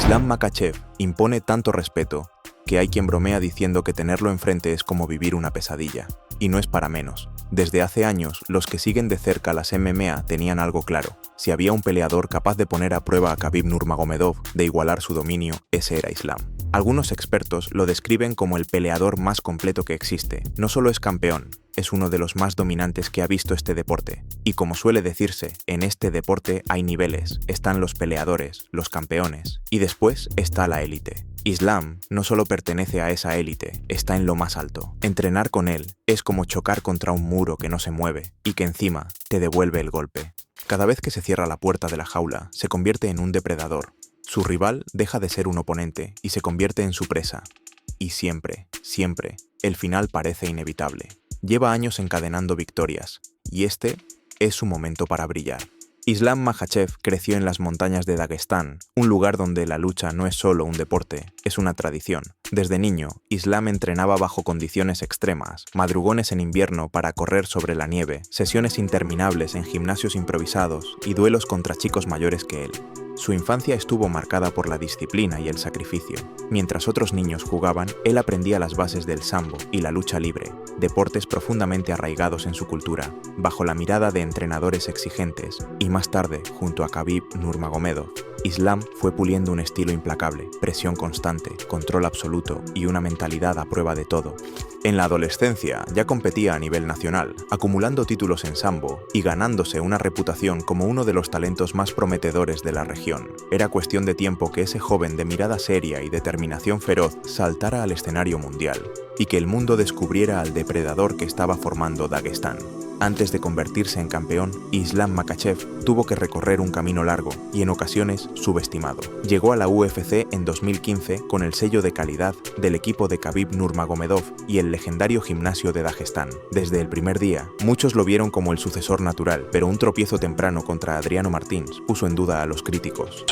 Islam Makhachev impone tanto respeto que hay quien bromea diciendo que tenerlo enfrente es como vivir una pesadilla. Y no es para menos. Desde hace años, los que siguen de cerca las MMA tenían algo claro. Si había un peleador capaz de poner a prueba a Khabib Nurmagomedov, de igualar su dominio, ese era Islam. Algunos expertos lo describen como el peleador más completo que existe. No solo es campeón, es uno de los más dominantes que ha visto este deporte. Y como suele decirse, en este deporte hay niveles. Están los peleadores, los campeones, y después está la élite. Islam no solo pertenece a esa élite, está en lo más alto. Entrenar con él es como chocar contra un muro que no se mueve y que encima te devuelve el golpe. Cada vez que se cierra la puerta de la jaula, se convierte en un depredador. Su rival deja de ser un oponente y se convierte en su presa. Y siempre, el final parece inevitable. Lleva años encadenando victorias, y este es su momento para brillar. Islam Makhachev creció en las montañas de Dagestán, un lugar donde la lucha no es solo un deporte, es una tradición. Desde niño, Islam entrenaba bajo condiciones extremas, madrugones en invierno para correr sobre la nieve, sesiones interminables en gimnasios improvisados y duelos contra chicos mayores que él. Su infancia estuvo marcada por la disciplina y el sacrificio. Mientras otros niños jugaban, él aprendía las bases del sambo y la lucha libre, deportes profundamente arraigados en su cultura, bajo la mirada de entrenadores exigentes, y más tarde, junto a Khabib Nurmagomedov, Islam fue puliendo un estilo implacable, presión constante, control absoluto y una mentalidad a prueba de todo. En la adolescencia ya competía a nivel nacional, acumulando títulos en sambo y ganándose una reputación como uno de los talentos más prometedores de la región. Era cuestión de tiempo que ese joven de mirada seria y determinación feroz saltara al escenario mundial y que el mundo descubriera al depredador que estaba formando Dagestán. Antes de convertirse en campeón, Islam Makhachev tuvo que recorrer un camino largo y en ocasiones subestimado. Llegó a la UFC en 2015 con el sello de calidad del equipo de Khabib Nurmagomedov y el legendario gimnasio de Dagestán. Desde el primer día, muchos lo vieron como el sucesor natural, pero un tropiezo temprano contra Adriano Martins puso en duda a los críticos.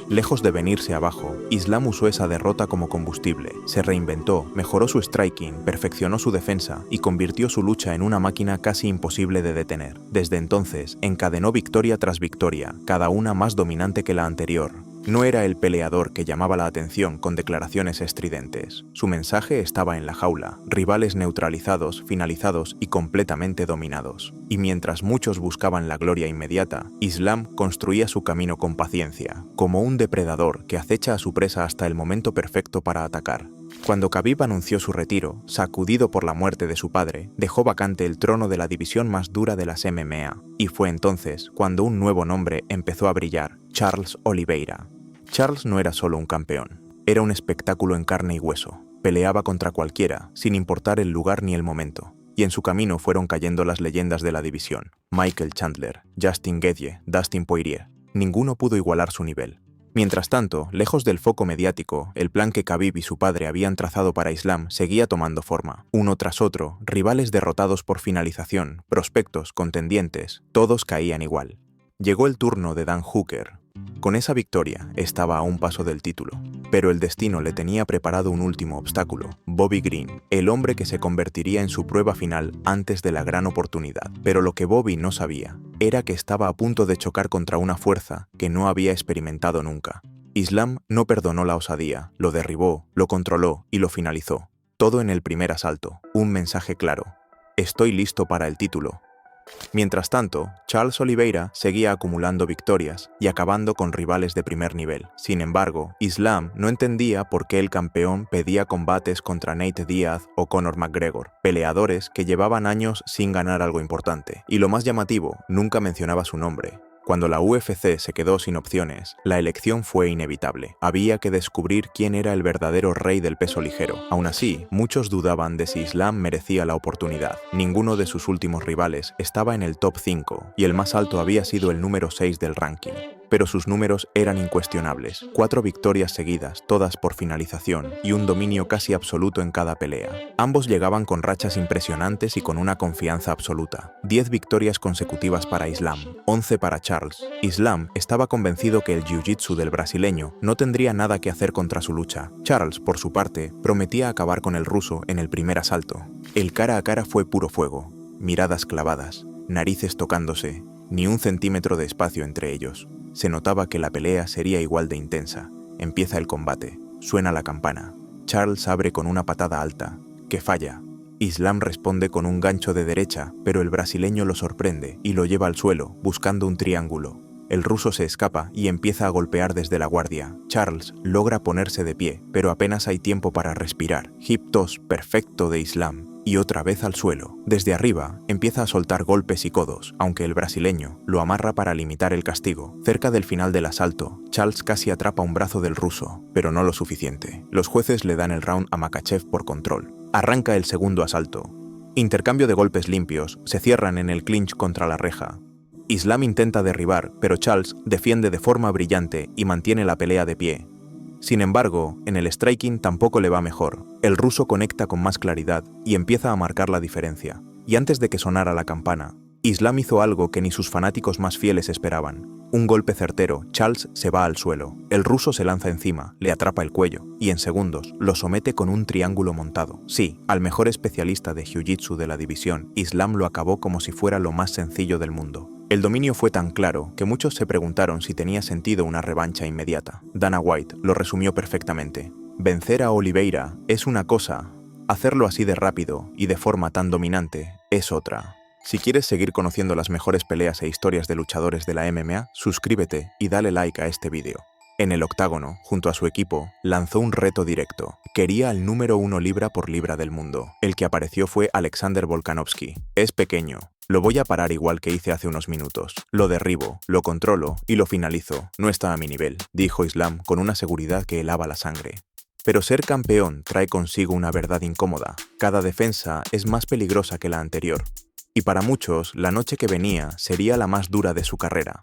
Lejos de venirse abajo, Islam usó esa derrota como combustible, se reinventó, mejoró su striking, perfeccionó su defensa y convirtió su lucha en una máquina casi imposible de detener. Desde entonces, encadenó victoria tras victoria, cada una más dominante que la anterior. No era el peleador que llamaba la atención con declaraciones estridentes. Su mensaje estaba en la jaula, rivales neutralizados, finalizados y completamente dominados. Y mientras muchos buscaban la gloria inmediata, Islam construía su camino con paciencia, como un depredador que acecha a su presa hasta el momento perfecto para atacar. Cuando Khabib anunció su retiro, sacudido por la muerte de su padre, dejó vacante el trono de la división más dura de las MMA. Y fue entonces cuando un nuevo nombre empezó a brillar: Charles Oliveira. Charles no era solo un campeón, era un espectáculo en carne y hueso. Peleaba contra cualquiera, sin importar el lugar ni el momento. Y en su camino fueron cayendo las leyendas de la división: Michael Chandler, Justin Gaethje, Dustin Poirier. Ninguno pudo igualar su nivel. Mientras tanto, lejos del foco mediático, el plan que Khabib y su padre habían trazado para Islam seguía tomando forma. Uno tras otro, rivales derrotados por finalización, prospectos, contendientes, todos caían igual. Llegó el turno de Dan Hooker. Con esa victoria, estaba a un paso del título. Pero el destino le tenía preparado un último obstáculo: Bobby Green, el hombre que se convertiría en su prueba final antes de la gran oportunidad. Pero lo que Bobby no sabía era que estaba a punto de chocar contra una fuerza que no había experimentado nunca. Islam no perdonó la osadía, lo derribó, lo controló y lo finalizó. Todo en el primer asalto. Un mensaje claro: estoy listo para el título. Mientras tanto, Charles Oliveira seguía acumulando victorias y acabando con rivales de primer nivel. Sin embargo, Islam no entendía por qué el campeón pedía combates contra Nate Diaz o Conor McGregor, peleadores que llevaban años sin ganar algo importante. Y lo más llamativo, nunca mencionaba su nombre. Cuando la UFC se quedó sin opciones, la elección fue inevitable. Había que descubrir quién era el verdadero rey del peso ligero. Aún así, muchos dudaban de si Islam merecía la oportunidad. Ninguno de sus últimos rivales estaba en el top 5, y el más alto había sido el número 6 del ranking. pero sus números eran incuestionables. 4 victorias seguidas, todas por finalización, y un dominio casi absoluto en cada pelea. Ambos llegaban con rachas impresionantes y con una confianza absoluta. 10 victorias consecutivas para Islam, 11 para Charles. Islam estaba convencido que el jiu-jitsu del brasileño no tendría nada que hacer contra su lucha. Charles, por su parte, prometía acabar con el ruso en el primer asalto. El cara a cara fue puro fuego, miradas clavadas, narices tocándose, ni un centímetro de espacio entre ellos. Se notaba que la pelea sería igual de intensa. Empieza el combate, suena la campana. Charles abre con una patada alta, que falla. Islam responde con un gancho de derecha, pero el brasileño lo sorprende y lo lleva al suelo, buscando un triángulo. El ruso se escapa y empieza a golpear desde la guardia. Charles logra ponerse de pie, pero apenas hay tiempo para respirar. Hip toss perfecto de Islam. Y otra vez al suelo. Desde arriba, empieza a soltar golpes y codos, aunque el brasileño lo amarra para limitar el castigo. Cerca del final del asalto, Charles casi atrapa un brazo del ruso, pero no lo suficiente. Los jueces le dan el round a Makhachev por control. Arranca el segundo asalto. Intercambio de golpes limpios, se cierran en el clinch contra la reja. Islam intenta derribar, pero Charles defiende de forma brillante y mantiene la pelea de pie. Sin embargo, en el striking tampoco le va mejor. El ruso conecta con más claridad y empieza a marcar la diferencia. Y antes de que sonara la campana, Islam hizo algo que ni sus fanáticos más fieles esperaban. Un golpe certero, Charles se va al suelo. El ruso se lanza encima, le atrapa el cuello y en segundos lo somete con un triángulo montado. Sí, al mejor especialista de jiu-jitsu de la división, Islam lo acabó como si fuera lo más sencillo del mundo. El dominio fue tan claro que muchos se preguntaron si tenía sentido una revancha inmediata. Dana White lo resumió perfectamente. Vencer a Oliveira es una cosa, hacerlo así de rápido y de forma tan dominante es otra. Si quieres seguir conociendo las mejores peleas e historias de luchadores de la MMA, suscríbete y dale like a este vídeo. En el octágono, junto a su equipo, lanzó un reto directo. Quería al número 1 libra por libra del mundo. El que apareció fue Alexander Volkanovski. Es pequeño. Lo voy a parar igual que hice hace unos minutos. Lo derribo, lo controlo y lo finalizo. No está a mi nivel, dijo Islam con una seguridad que helaba la sangre. Pero ser campeón trae consigo una verdad incómoda. Cada defensa es más peligrosa que la anterior. Y para muchos, la noche que venía sería la más dura de su carrera.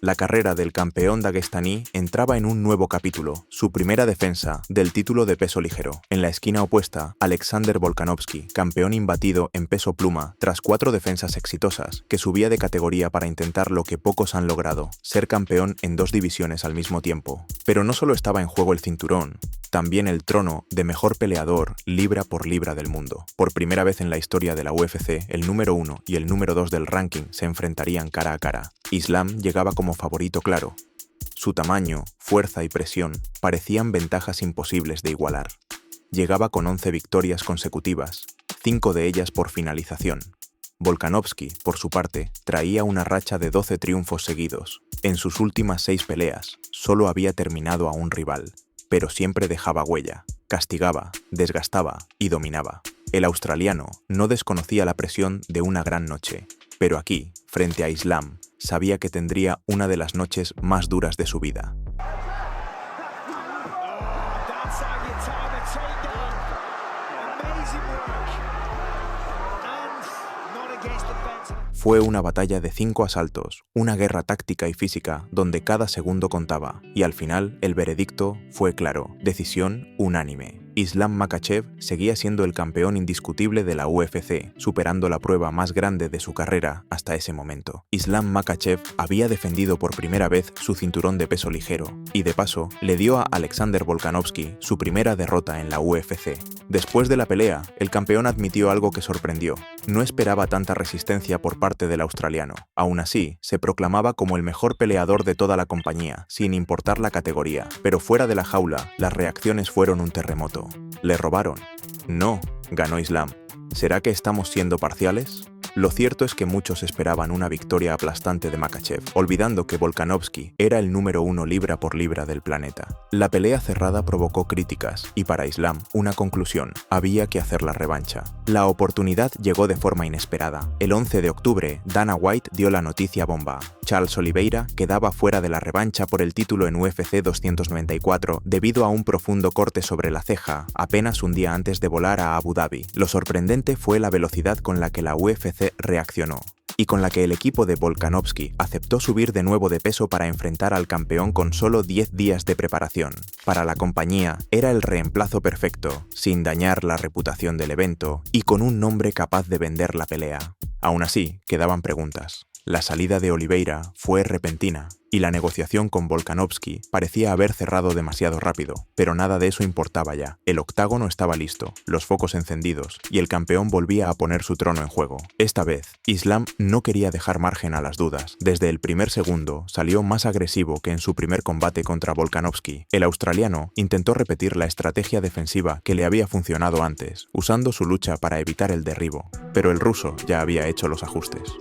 La carrera del campeón daguestaní entraba en un nuevo capítulo, su primera defensa del título de peso ligero. En la esquina opuesta, Alexander Volkanovski, campeón imbatido en peso pluma, tras 4 defensas exitosas, que subía de categoría para intentar lo que pocos han logrado, ser campeón en 2 divisiones al mismo tiempo. Pero no solo estaba en juego el cinturón, también el trono de mejor peleador libra por libra del mundo. Por primera vez en la historia de la UFC, el número 1 y el número 2 del ranking se enfrentarían cara a cara. Islam llegaba como favorito claro. Su tamaño, fuerza y presión parecían ventajas imposibles de igualar. Llegaba con 11 victorias consecutivas, 5 de ellas por finalización. Volkanovski, por su parte, traía una racha de 12 triunfos seguidos. En sus últimas 6 peleas, solo había terminado a un rival, pero siempre dejaba huella, castigaba, desgastaba y dominaba. El australiano no desconocía la presión de una gran noche, pero aquí, frente a Islam, sabía que tendría una de las noches más duras de su vida. Fue una batalla de 5 asaltos, una guerra táctica y física donde cada segundo contaba, y al final el veredicto fue claro, decisión unánime. Islam Makhachev seguía siendo el campeón indiscutible de la UFC, superando la prueba más grande de su carrera hasta ese momento. Islam Makhachev había defendido por primera vez su cinturón de peso ligero, y de paso le dio a Alexander Volkanovski su primera derrota en la UFC. Después de la pelea, el campeón admitió algo que sorprendió. No esperaba tanta resistencia por parte del australiano. Aún así, se proclamaba como el mejor peleador de toda la compañía, sin importar la categoría. Pero fuera de la jaula, las reacciones fueron un terremoto. ¿Le robaron? No, ganó Islam. ¿Será que estamos siendo parciales? Lo cierto es que muchos esperaban una victoria aplastante de Makhachev, olvidando que Volkanovski era el número 1 libra por libra del planeta. La pelea cerrada provocó críticas y para Islam una conclusión: había que hacer la revancha. La oportunidad llegó de forma inesperada. El 11 de octubre, Dana White dio la noticia bomba. Charles Oliveira quedaba fuera de la revancha por el título en UFC 294 debido a un profundo corte sobre la ceja apenas un día antes de volar a Abu Dhabi. Lo sorprendente fue la velocidad con la que la UFC reaccionó. y con la que el equipo de Volkanovski aceptó subir de nuevo de peso para enfrentar al campeón con solo 10 días de preparación. Para la compañía, era el reemplazo perfecto, sin dañar la reputación del evento y con un nombre capaz de vender la pelea. Aún así, quedaban preguntas. La salida de Oliveira fue repentina y la negociación con Volkanovski parecía haber cerrado demasiado rápido, pero nada de eso importaba ya. El octágono estaba listo, los focos encendidos y el campeón volvía a poner su trono en juego. Esta vez, Islam no quería dejar margen a las dudas. Desde el primer segundo salió más agresivo que en su primer combate contra Volkanovski. El australiano intentó repetir la estrategia defensiva que le había funcionado antes, usando su lucha para evitar el derribo, pero el ruso ya había hecho los ajustes.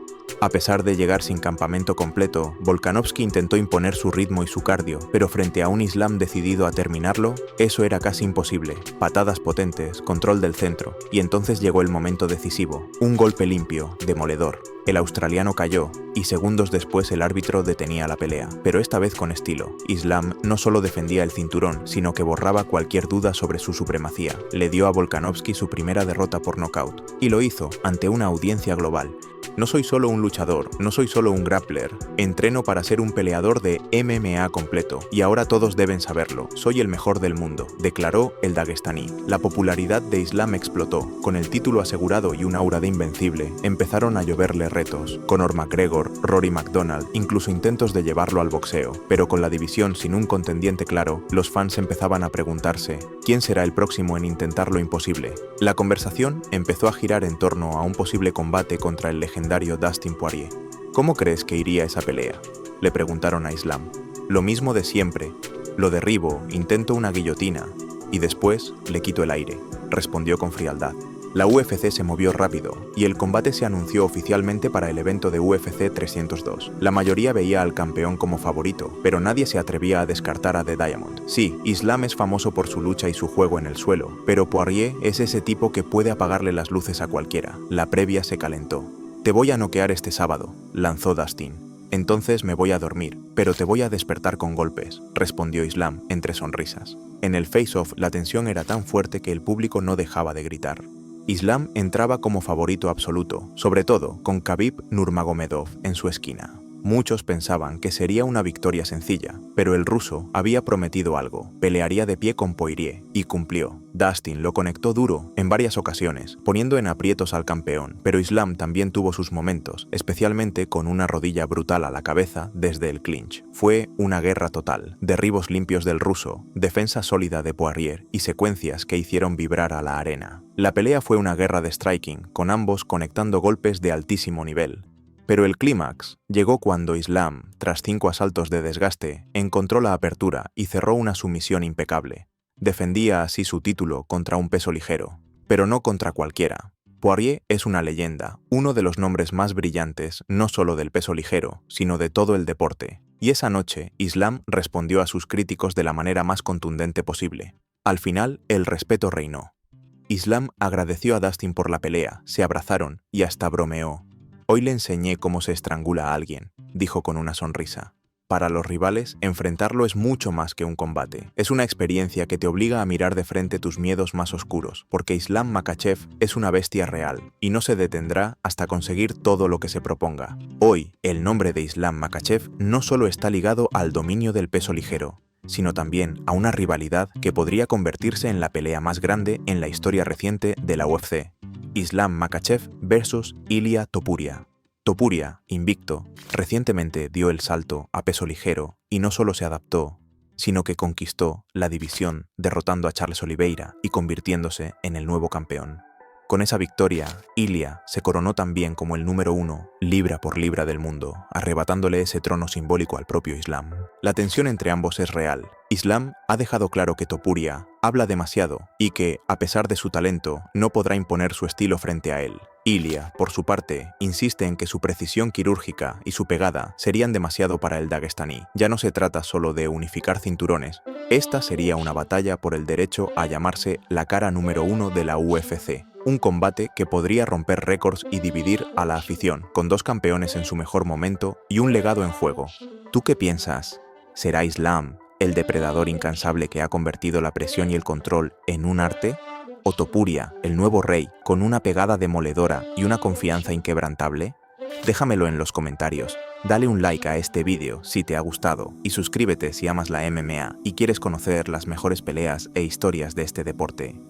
A pesar de llegar sin campamento completo, Volkanovski intentó imponer su ritmo y su cardio, pero frente a un Islam decidido a terminarlo, eso era casi imposible. Patadas potentes, control del centro, y entonces llegó el momento decisivo. Un golpe limpio, demoledor. El australiano cayó, y segundos después el árbitro detenía la pelea, pero esta vez con estilo. Islam no solo defendía el cinturón, sino que borraba cualquier duda sobre su supremacía. Le dio a Volkanovski su primera derrota por nocaut, y lo hizo ante una audiencia global. No soy solo un luchador, no soy solo un grappler, entreno para ser un peleador de MMA completo, y ahora todos deben saberlo, soy el mejor del mundo, declaró el daguestaní. La popularidad de Islam explotó, con el título asegurado y un aura de invencible, empezaron a lloverle retos, Conor McGregor, Rory McDonald, incluso intentos de llevarlo al boxeo, pero con la división sin un contendiente claro, los fans empezaban a preguntarse, ¿quién será el próximo en intentar lo imposible? La conversación empezó a girar en torno a un posible combate contra el legendario Dustin Poirier. ¿Cómo crees que iría esa pelea?, le preguntaron a Islam. Lo mismo de siempre. Lo derribo, intento una guillotina y después le quito el aire, respondió con frialdad. La UFC se movió rápido y el combate se anunció oficialmente para el evento de UFC 302. La mayoría veía al campeón como favorito, pero nadie se atrevía a descartar a The Diamond. Sí, Islam es famoso por su lucha y su juego en el suelo, pero Poirier es ese tipo que puede apagarle las luces a cualquiera. La previa se calentó. Te voy a noquear este sábado, lanzó Dustin. Entonces me voy a dormir, pero te voy a despertar con golpes, respondió Islam entre sonrisas. En el face-off la tensión era tan fuerte que el público no dejaba de gritar. Islam entraba como favorito absoluto, sobre todo con Khabib Nurmagomedov en su esquina. Muchos pensaban que sería una victoria sencilla, pero el ruso había prometido algo, pelearía de pie con Poirier, y cumplió. Dustin lo conectó duro en varias ocasiones, poniendo en aprietos al campeón, pero Islam también tuvo sus momentos, especialmente con una rodilla brutal a la cabeza desde el clinch. Fue una guerra total, derribos limpios del ruso, defensa sólida de Poirier y secuencias que hicieron vibrar a la arena. La pelea fue una guerra de striking, con ambos conectando golpes de altísimo nivel. Pero el clímax llegó cuando Islam, tras 5 asaltos de desgaste, encontró la apertura y cerró una sumisión impecable. Defendía así su título contra un peso ligero, pero no contra cualquiera. Poirier es una leyenda, uno de los nombres más brillantes no solo del peso ligero, sino de todo el deporte. Y esa noche, Islam respondió a sus críticos de la manera más contundente posible. Al final, el respeto reinó. Islam agradeció a Dustin por la pelea, se abrazaron y hasta bromeó. Hoy le enseñé cómo se estrangula a alguien, dijo con una sonrisa. Para los rivales, enfrentarlo es mucho más que un combate. Es una experiencia que te obliga a mirar de frente tus miedos más oscuros, porque Islam Makhachev es una bestia real, y no se detendrá hasta conseguir todo lo que se proponga. Hoy, el nombre de Islam Makhachev no solo está ligado al dominio del peso ligero, sino también a una rivalidad que podría convertirse en la pelea más grande en la historia reciente de la UFC. Islam Makhachev versus Ilia Topuria. Topuria, invicto, recientemente dio el salto a peso ligero y no solo se adaptó, sino que conquistó la división derrotando a Charles Oliveira y convirtiéndose en el nuevo campeón. Con esa victoria, Ilia se coronó también como el número 1, libra por libra del mundo, arrebatándole ese trono simbólico al propio Islam. La tensión entre ambos es real. Islam ha dejado claro que Topuria habla demasiado y que, a pesar de su talento, no podrá imponer su estilo frente a él. Ilia, por su parte, insiste en que su precisión quirúrgica y su pegada serían demasiado para el daguestaní. Ya no se trata solo de unificar cinturones. Esta sería una batalla por el derecho a llamarse la cara número 1 de la UFC. Un combate que podría romper récords y dividir a la afición, con 2 campeones en su mejor momento y un legado en juego. ¿Tú qué piensas? ¿Será Islam el depredador incansable que ha convertido la presión y el control en un arte? ¿O Topuria, el nuevo rey, con una pegada demoledora y una confianza inquebrantable? Déjamelo en los comentarios. Dale un like a este vídeo si te ha gustado y suscríbete si amas la MMA y quieres conocer las mejores peleas e historias de este deporte.